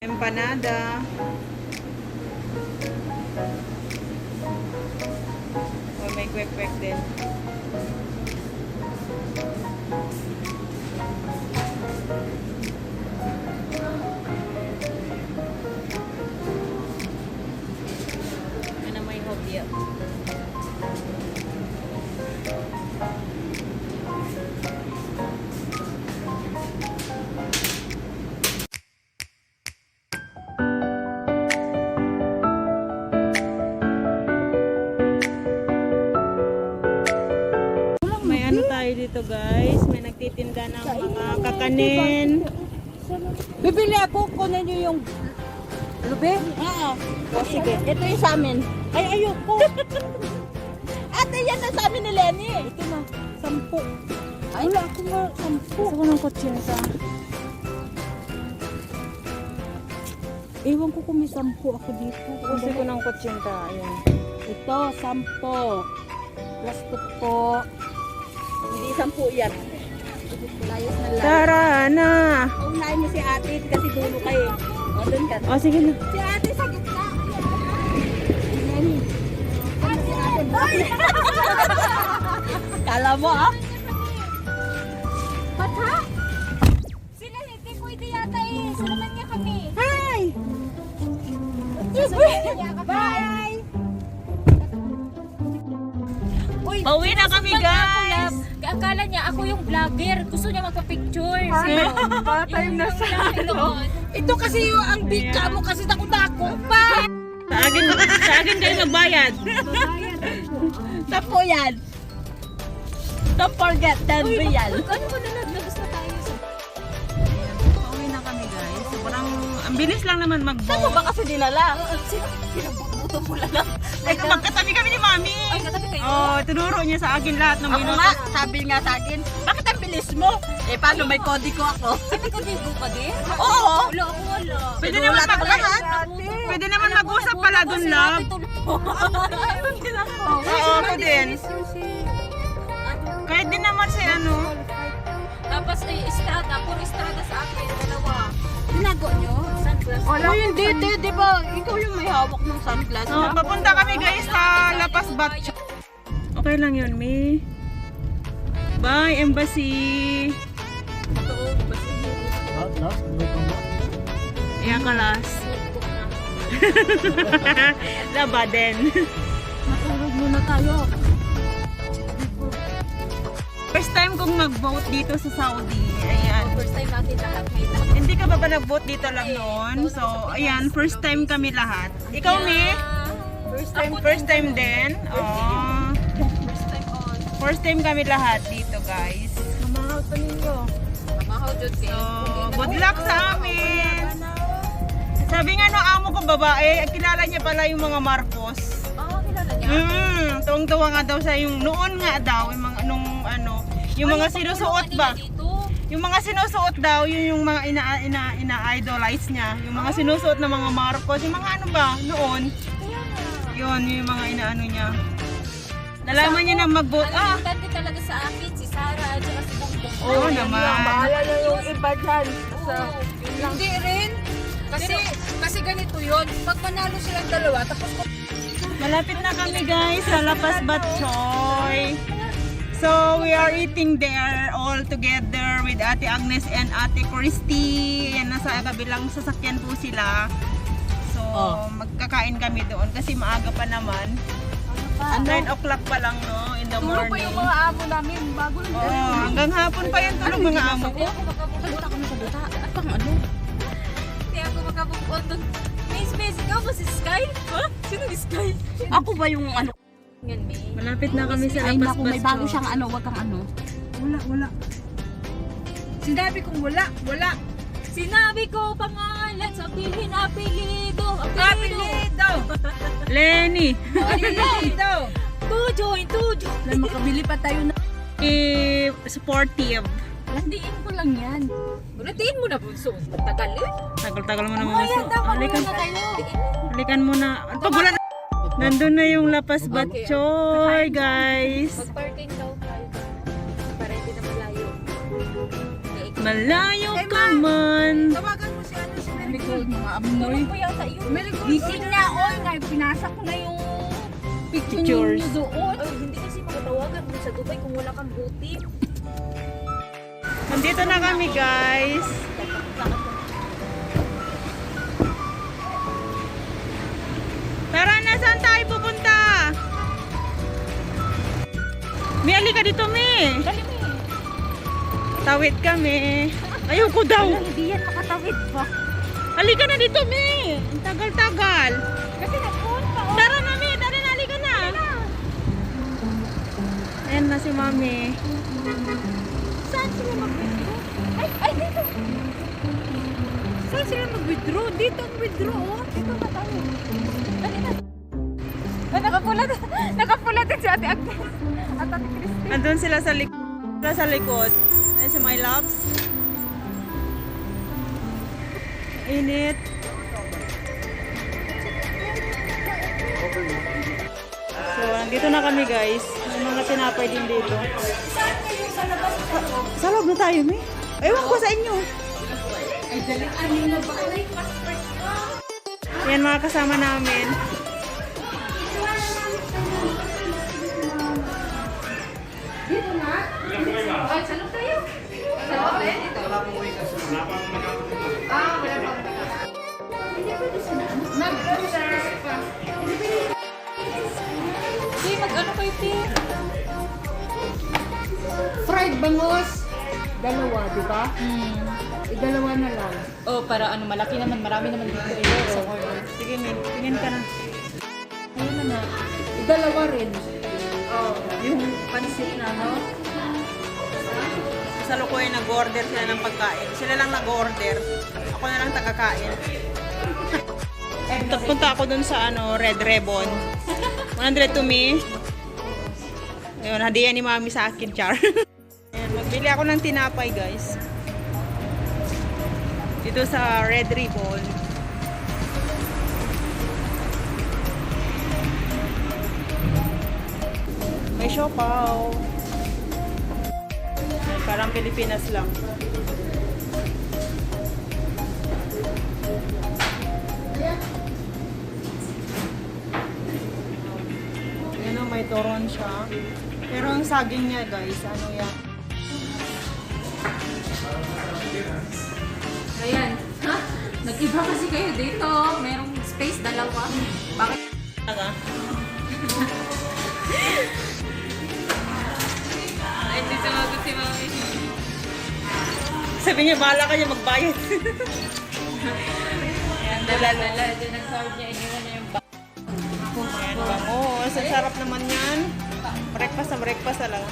Empanada. Oh, may kwek-kwek din. Ano may hobya? May ano tayo dito guys, may nagtitinda ng mga kakanin. Bibili ako, kunin niyo yung lube? Oo. O sige, ito yung sa amin. Ay, ayoko. Ate, yan na sa amin ni Lenny. Ito na, 10. Ay, wala ako nga, 10. Gusto ko ng kutsinta. Ewan ko kung may 10 ako dito. Gusto ko ng kutsinta. Ayan. Ito, 10. Plastic po. Hindi 10 yan. Layos na lang. Tara na. Unahin mo si ate kasi dulo kayo. O, doon ka. O, sige na. Si ate sa gitna. Lenny. Ano si ate? Kala mo ah? Ba't ha? Sila hindi pwede yata eh. Sulaman niya kami. Hi! Bye! Uy, Pauwi na kami, guys. Akala niya ako yung vlogger. Gusto niya magpa-picture. Para tayo nasa ano. Ito kasi yung ang bika mo kasi dako-dako pa. Sa akin kayo magbayad. 10 yan. Don't forget, 10 real. Ano mo na naglabas na tayo sa... Pauwi na kami guys. Sobrang, ang bilis lang naman Saan mo mag-boat. ba kasi dinala? Sino? Pinabuto mo lang. Ay, magkatabi kami ni Mami. Ay, katabi kayo. Oh, tinuro niya sa akin lahat ng Ako minuto. nga, sabi nga sa akin, bakit ang bilis mo? Eh, paano may kodi ko ako? Sabi ko, Digo ka din? Oo. Wala ako, wala. Pwede Sinulat naman ko lahat. Pwede naman mag-usap pala dun, love. Oo, ako din. Kahit din naman si ano. Tapos estrada, puro estrada sa akin, dalawa. Tinago nyo? Sunglass. Wala, hindi, di ba? Ikaw yung may hawak ng sunglass. Oh, papunta kami guys sa Lapas Batcho. Okay lang yun, Mi. Bye, Embassy. Iyan ka last. Laba din. Matulog muna tayo. First time kong mag-boat dito sa Saudi. Ayan. First time natin lahat may Hindi ka ba nag-boat dito lang noon? So, ayan, first time kami lahat. Ikaw, Mi? First time din? Oh. First time on. First time kami lahat dito, guys. Mamahal pa ninyo. Mamahaw dyan So, kayo. good luck sa amin. Sabi nga no, amo kong babae, kilala niya pala yung mga Marcos. Kilala niya? Tuwang-tuwa nga daw sa yung noon nga daw, yung mga nung ano, yung mga sinusuot ba? Yung mga sinusuot daw, yung mga ina-idolize niya, yung mga sinusuot na mga Marcos, yung mga ano ba noon? Yun, yung mga inaano niya. Nalaman niya na mag-boat. Ang importante talaga sa akin, si Sarah at saka si Bongbong. Oo naman. Bahala na yung iba dyan. Hindi rin. Kasi ganito yun. Pag manalo silang dalawa, tapos Malapit na kami guys sa Lapas Batchoy. So we are eating there all together with Ate Agnes and Ate Christy. Yan, nasa kabilang sasakyan po sila. So magkakain kami doon kasi maaga pa naman. 9 o'clock pa lang no, in the Tulog pa morning. yung mga amo namin. Bago lang. Oh, hanggang hapon pa yan tulog mga amo ko. Salita kami sa buta. At pang ano? Hindi ako makabubuan doon. Miss, ikaw ba si Sky? Ha? Sino ni Sky? Ako ba yung ano? Yan, May. Malapit na kami sa Ay Lapas naku, may bago Batchoy. siyang ano. Wag kang ano. Wala. Sinabi kong wala. Sinabi ko pangalan, sabihin apelido. Apelido! Lenny. Apelido! Tujoy. Dahil makabili pa tayo na. Supportive. Landiin ko lang yan. Unatiin mo na, Bunso. Tagal eh. Tagal-tagal mo naman. Ayan, dapat Halikan, na tayo. halikan mo na. Pag wala na. Nandun na yung Lapas Batchoy, guys. Mag-parking daw tayo. Para hindi na malayo. Malayo ka man. Tawagan mo si ano si likod, mga amoy. Ano po yata yun? May likod. Gising na, oy, nga, pinasa ko na yung picture Pictures. niyo doon. Ay, hindi kasi makatawagan mo sa Dubai kung wala kang buti. Nandito na kami guys. Tara na, saan tayo pupunta? Mi, halika dito, Mi. Dali mo eh. Tawid kami. Ayoko daw. Hindi yan makatawid pa. Halika na dito, Mi. Ang tagal-tagal. Kasi nag-phone pa. Oh. Tara na, Mi. Tara na, halika na. Ayan na si Mami. Saan sila mag-withdraw? Ay, dito. Saan sila mag-withdraw? Dito ang withdraw, oh. Dito na tayo. Dali na. Ay, nakapulat. Nakapulat din si Ate Agnes. At Ate Christine. Andun sila sa likod. Sila sa likod. Ayan si My Loves. Init. So, nandito na kami guys. May mga tinapay din dito. Sa loob na tayo, Mi. Ewan ko sa inyo. Yan mga kasama namin. Hindi, mag-ano kayo, Ti? Fried bangos. Dalawa, di ba? Dalawa na lang. Oh, para ano, malaki naman. Marami naman dito eh. Sa corner. Sige, Mi. Tingin ka na. Ayun na na. Dalawa rin. Yung pansit na, no? Sa Lukoy, nag-order sila ng pagkain. Sila lang nag-order. Ako na lang tagakain. Punta ako dun sa Red Ribbon. 100 to me. Ayun, hadiah ni Mami sa akin, char. Ayan, magbili ako ng tinapay, guys. Dito sa Red Ribbon. May siopaw. Ayan, parang Pilipinas lang. Ayan o, may toron siya. Pero ang saging niya guys, ano yan? Ayan. Ha? Nag-iba kasi kayo dito. Merong space, dalawa. Bakit? Talaga? Ay, hindi sumagot si Mami. Sabi niya, bahala ka niya magbayad. Ayan, dala-dala. Diyan nag-serve niya. Iniwan niya yung Ayan, bangus. Ang sarap naman yan. Breakfast na breakfast na lang.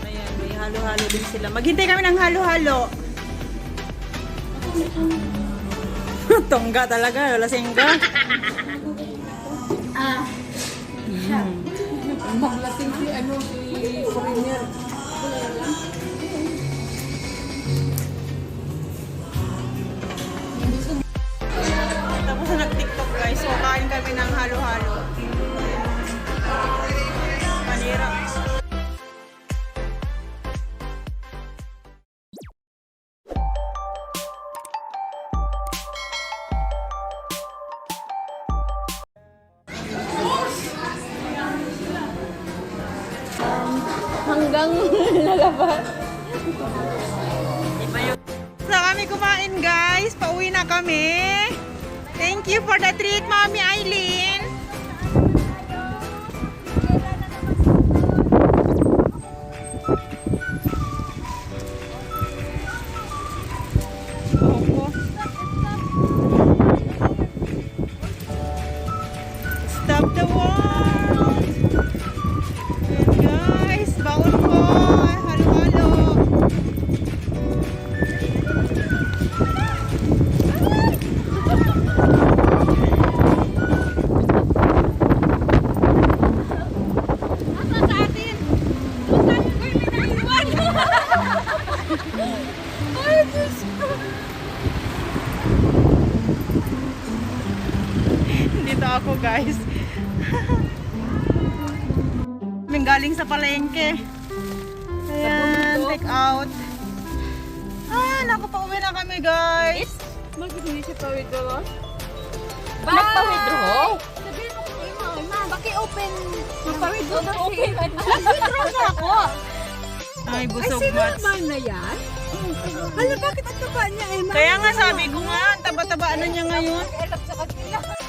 Ayan, may halo-halo din sila. Maghintay kami ng halo-halo. Tongga talaga, lasengga. Maglasing si foreigner. Tapos na nag-tiktok guys, so kain kami ng halo-halo. Panira. hanggang lalabas. So kami kumain guys, pauwi na kami. Thank you for the treat, Mami Eileen. Stop the world. Ayan guys, baon ko. Halo-halo. Dito ako guys. galing sa palengke. Ayan, take out. Naku, pauwi na kami guys. Nagpa-withdraw? Sabihin mo kung ima, paki-open. Nagpa-withdraw na Open. Nag-withdraw na ako. Ay, busog mats. na yan? Hala, bakit ang taba niya, Emma? Kaya nga sabi ko nga, ang taba-taba na niya ngayon. Alam sa kanila.